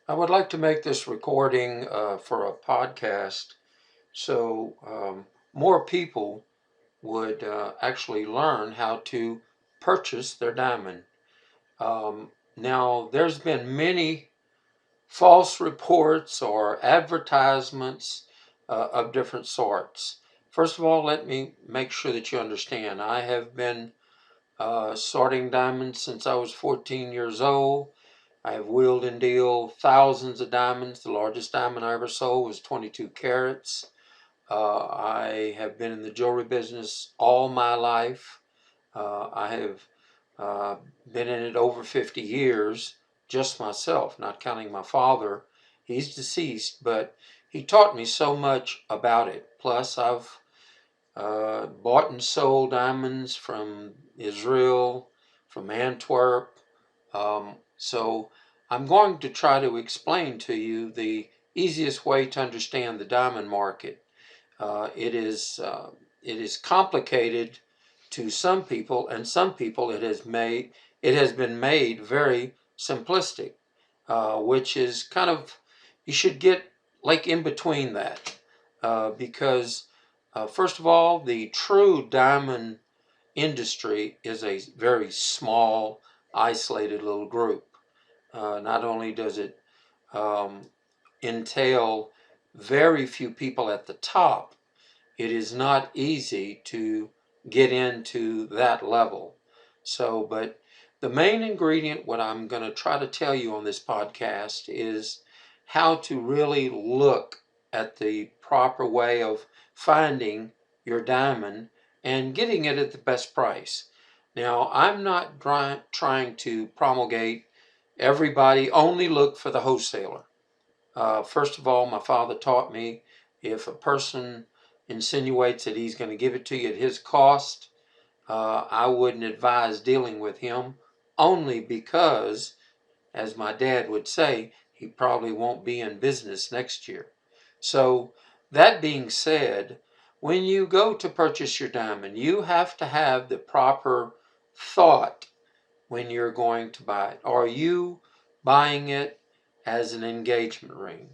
I would like to make this recording for a podcast so more people would actually learn how to purchase their diamond. Now, there's been many false reports or advertisements of different sorts. First of all, let me make sure that you understand. I have been sorting diamonds since I was 14 years old. I have wheeled and dealed thousands of diamonds. The largest diamond I ever sold was 22 carats. I have been in the jewelry business all my life. I have uh, been in it over 50 years, just myself, not counting my father. He's deceased, but he taught me so much about it. Plus, I've bought and sold diamonds from Israel, from Antwerp. So I'm going to try to explain to you the easiest way to understand the diamond market. It is complicated to some people, and some people it has been made very simplistic, which is kind of you should get like in between that because first of all, the true diamond industry is a very small, isolated little group. Not only does it um, entail very few people at the top, it is not easy to get into that level. So, but the main ingredient, what I'm going to try to tell you on this podcast, is how to really look at the proper way of finding your diamond and getting it at the best price. Now, I'm not trying to promulgate everybody only look for the wholesaler. First of all, my father taught me if a person insinuates that he's going to give it to you at his cost, I wouldn't advise dealing with him only because, as my dad would say, he probably won't be in business next year. So, that being said, when you go to purchase your diamond, you have to have the proper thought when you're going to buy it. Are you buying it as an engagement ring?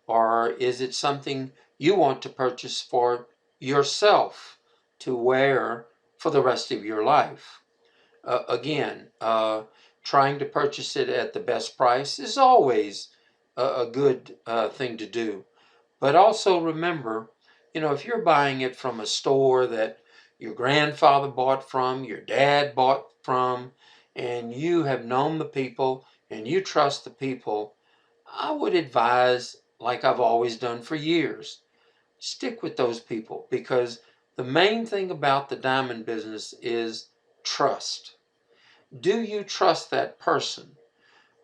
Or is it something you want to purchase for yourself to wear for the rest of your life? Again, trying to purchase it at the best price is always a good thing to do. But also remember, if you're buying it from a store that your grandfather bought from, your dad bought from, and you have known the people and you trust the people, I would advise, like I've always done for years, stick with those people because the main thing about the diamond business is trust. Do you trust that person?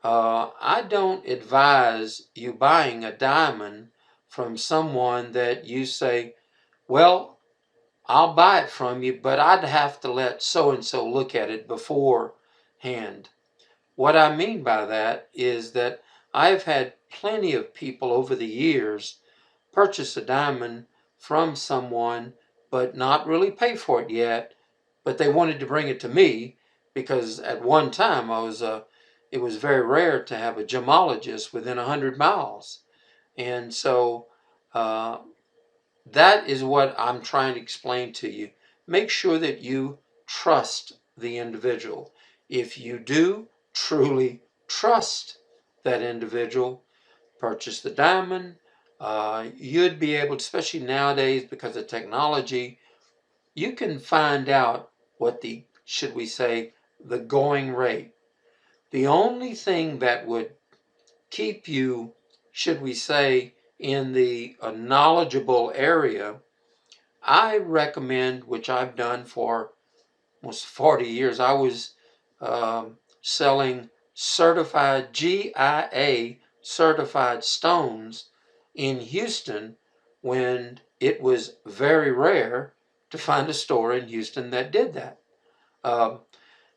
I don't advise you buying a diamond from someone that you say, well, I'll buy it from you, but I'd have to let so and so look at it beforehand. What I mean by that is that I've had plenty of people over the years purchase a diamond from someone, but not really pay for it yet, but they wanted to bring it to me because at one time it was very rare to have a gemologist within 100 miles. And so uh, that is what I'm trying to explain to you. Make sure that you trust the individual. If you do truly trust that individual, purchase the diamond. You'd be able to, especially nowadays because of technology, you can find out what should we say, the going rate. The only thing that would keep you, should we say, in the knowledgeable area, I recommend, which I've done for almost 40 years, I was selling certified GIA certified stones in Houston when it was very rare to find a store in Houston that did that. Um,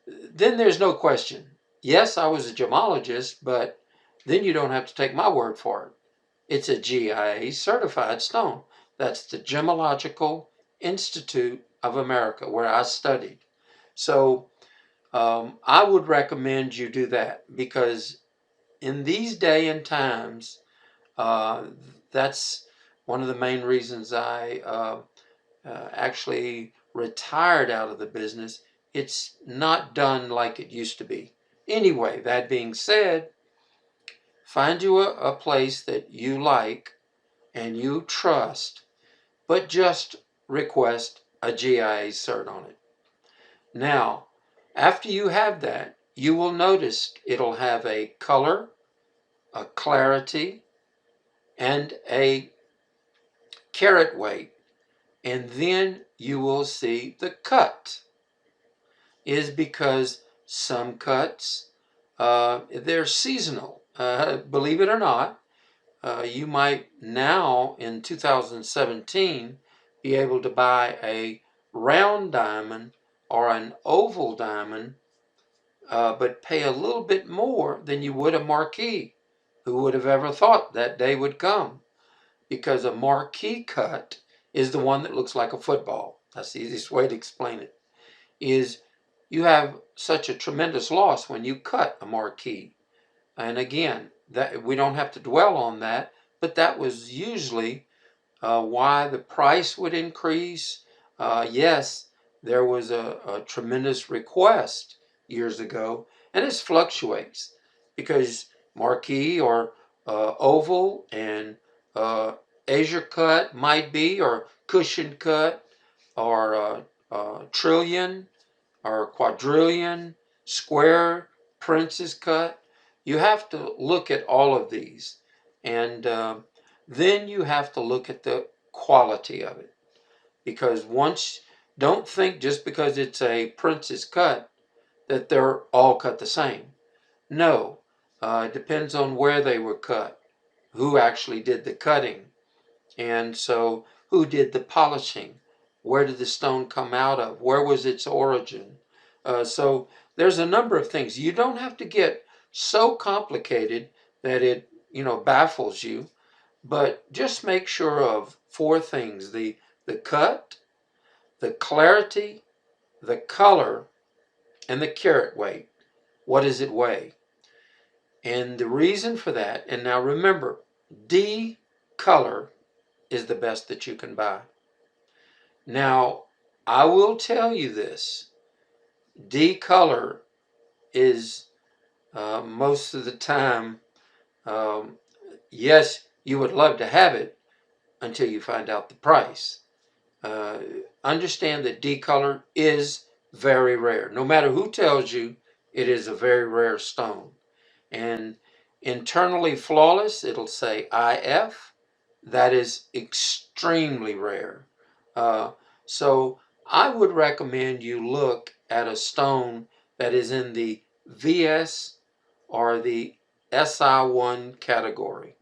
then there's no question. Yes, I was a gemologist, but then you don't have to take my word for it. It's a GIA certified stone. That's the Gemological Institute of America, where I studied. So I would recommend you do that because in these day and times, uh, that's one of the main reasons I actually retired out of the business. It's not done like it used to be. Anyway, that being said, find you a place that you like and you trust, but just request a GIA cert on it. Now, after you have that, you will notice it'll have a color, a clarity, and a carat weight. And then you will see the cut. Is because some cuts, they're seasonal. Believe it or not, you might now in 2017 be able to buy a round diamond or an oval diamond, but pay a little bit more than you would a marquee. Who would have ever thought that day would come? Because a marquee cut is the one that looks like a football. That's the easiest way to explain it. Is you have such a tremendous loss when you cut a marquee. And again, that we don't have to dwell on that, but that was usually why the price would increase. Yes, there was a tremendous request years ago, and it fluctuates because marquee or oval and azure cut might be, or cushion cut, or trillion or quadrillion, square, princess cut. You have to look at all of these, and then you have to look at the quality of it. Because don't think just because it's a princess cut that they're all cut the same. No, it depends on where they were cut, who actually did the cutting, and so who did the polishing, where did the stone come out of, where was its origin. So there's a number of things. You don't have to get so complicated that it baffles you, but just make sure of four things: the cut, the clarity, the color, and the carat weight. What does it weigh? And the reason for that, and now remember, D color is the best that you can buy. Now, I will tell you this: D color is most of the time, um, yes, you would love to have it until you find out the price. Uh, Understand that D color is very rare. No matter who tells you, it is a very rare stone. And internally flawless, it'll say IF. That is extremely rare. Uh, so I would recommend you look at a stone that is in the VS or the SI1 category,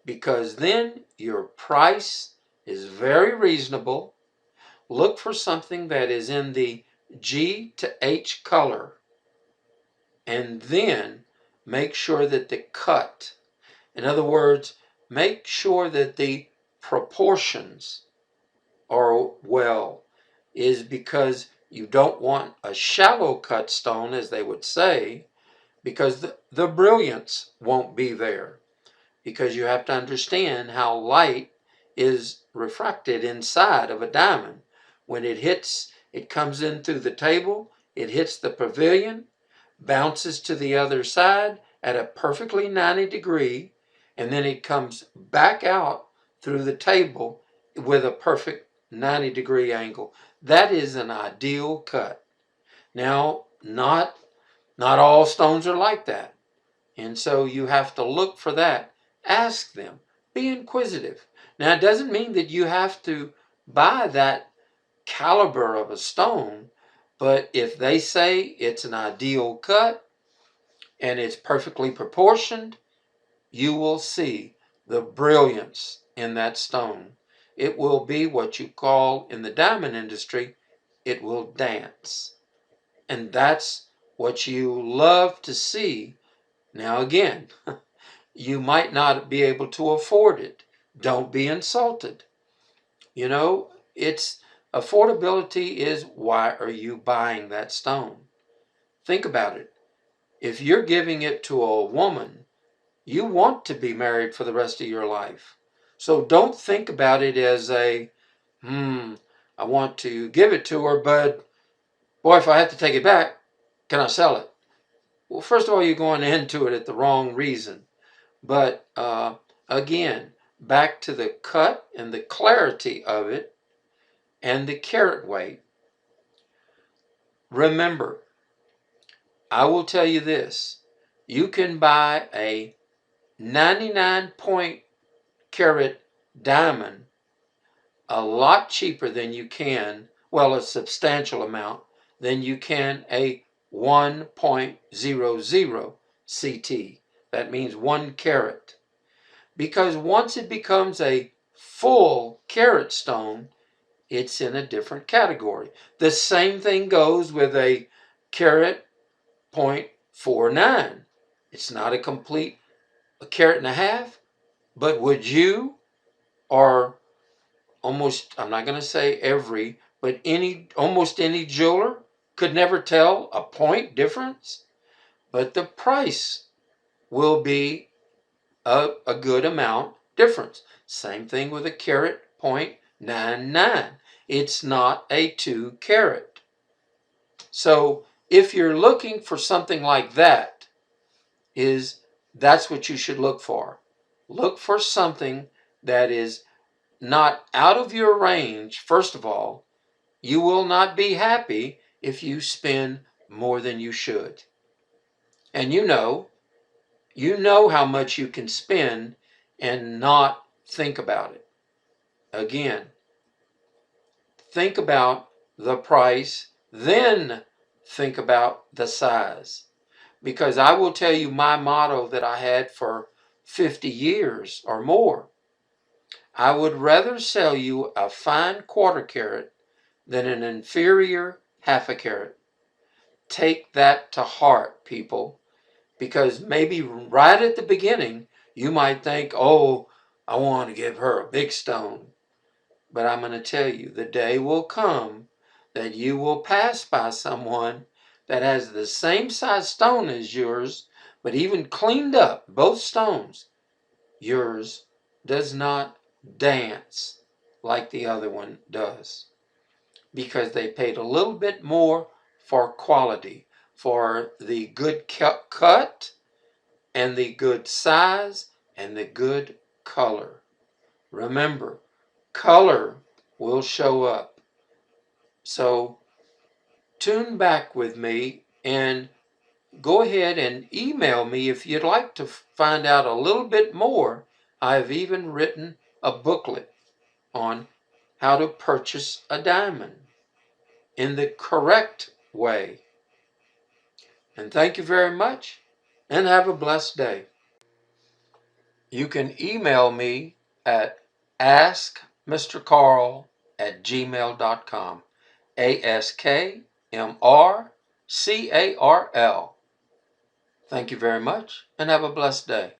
because then your price is very reasonable. Look for something that is in the G to H color, and then make sure that the cut, in other words, make sure that the proportions are well, is because you don't want a shallow cut stone, as they would say, because the brilliance won't be there. Because you have to understand how light is refracted inside of a diamond. When it hits, it comes in through the table, it hits the pavilion, bounces to the other side at a perfectly 90-degree, and then it comes back out through the table with a perfect 90-degree angle. That is an ideal cut. Now, not all stones are like that. And so you have to look for that. Ask them. Be inquisitive. Now, it doesn't mean that you have to buy that caliber of a stone, but if they say it's an ideal cut and it's perfectly proportioned, you will see the brilliance in that stone. It will be what you call in the diamond industry, it will dance. And that's what you love to see. Now again, you might not be able to afford it. Don't be insulted. It's affordability is why are you buying that stone? Think about it. If you're giving it to a woman You want to be married for the rest of your life. So don't think about it as a, I want to give it to her, but boy, if I have to take it back, can I sell it? Well, first of all, you're going into it at the wrong reason. But again, back to the cut and the clarity of it and the carat weight. Remember, I will tell you this. You can buy a 99 point carat diamond a lot cheaper than you can, well, a substantial amount, than you can a 1.00 CT. That means 1 carat. Because once it becomes a full carat stone, it's in a different category. The same thing goes with a carat 0.49. It's not a complete a carat and a half, but would you, or almost, I'm not going to say every, but almost any jeweler could never tell a point difference? But the price will be a good amount difference. Same thing with a carat 0.99. It's not a 2 carat. So if you're looking for something like that, that's what you should look for. Look for something that is not out of your range. First of all, you will not be happy if you spend more than you should. And you know how much you can spend and not think about it. Again, think about the price, then think about the size. Because I will tell you my motto that I had for 50 years or more. I would rather sell you a fine quarter carat than an inferior half a carat. Take that to heart, people, because maybe right at the beginning, you might think, oh, I want to give her a big stone. But I'm going to tell you, the day will come that you will pass by someone that has the same size stone as yours, but even cleaned up both stones. Yours does not dance like the other one does, because they paid a little bit more for quality, for the good cut and the good size and the good color. Remember, color will show up. So tune back with me and go ahead and email me if you'd like to find out a little bit more. I've even written a booklet on how to purchase a diamond in the correct way. And thank you very much, and have a blessed day. You can email me at askmrcarl@gmail.com. ASKMRCARL. Thank you very much, and have a blessed day.